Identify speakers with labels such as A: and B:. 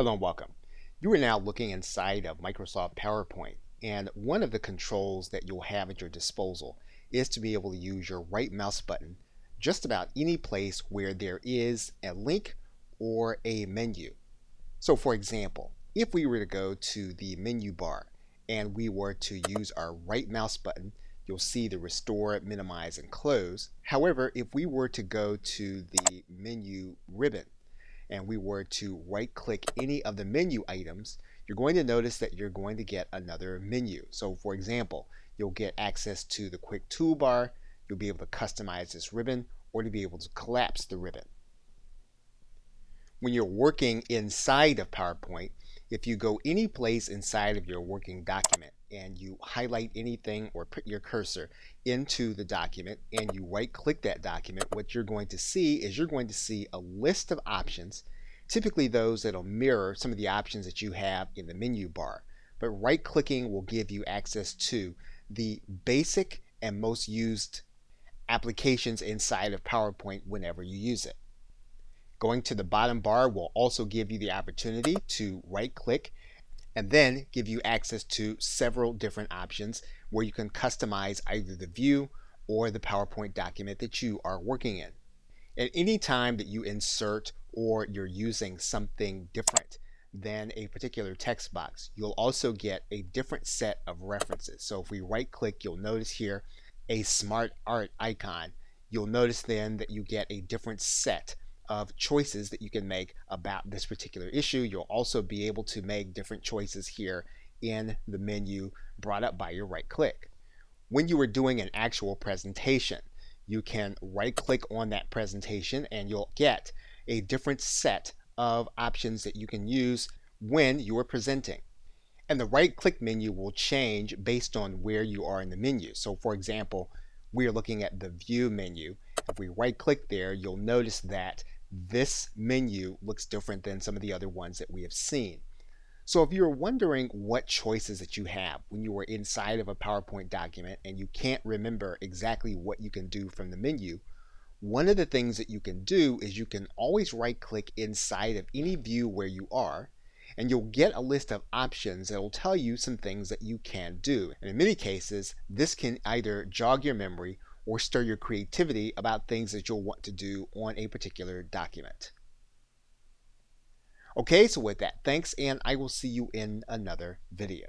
A: Hello and welcome. You are now looking inside of Microsoft PowerPoint, and one of the controls that you'll have at your disposal is to be able to use your right mouse button just about any place where there is a link or a menu. So for example, if we were to go to the menu bar and we were to use our right mouse button, you'll see the restore, minimize, and close. However, if we were to go to the menu ribbon and we were to right click any of the menu items, you're going to notice that you're going to get another menu. So for example, you'll get access to the quick toolbar, you'll be able to customize this ribbon, or to be able to collapse the ribbon. When you're working inside of PowerPoint, if you go any place inside of your working document and you highlight anything or put your cursor into the document and you right click that document, what you're going to see is you're going to see a list of options, typically those that'll mirror some of the options that you have in the menu bar. But right clicking will give you access to the basic and most used applications inside of PowerPoint whenever you use it. Going to the bottom bar will also give you the opportunity to right click and then give you access to several different options where you can customize either the view or the PowerPoint document that you are working in. At any time that you insert or you're using something different than a particular text box, you'll also get a different set of references. So if we right click, you'll notice here a smart art icon. You'll notice then that you get a different set of choices that you can make about this particular issue. You'll also be able to make different choices here in the menu brought up by your right click. When you are doing an actual presentation, you can right click on that presentation and you'll get a different set of options that you can use when you are presenting. And the right click menu will change based on where you are in the menu. So for example, we are looking at the view menu. If we right click there, you'll notice that this menu looks different than some of the other ones that we have seen. So if you're wondering what choices that you have when you are inside of a PowerPoint document and you can't remember exactly what you can do from the menu, one of the things that you can do is you can always right click inside of any view where you are, and you'll get a list of options that will tell you some things that you can do. And in many cases, this can either jog your memory or stir your creativity about things that you'll want to do on a particular document. Okay, so with that, thanks, and I will see you in another video.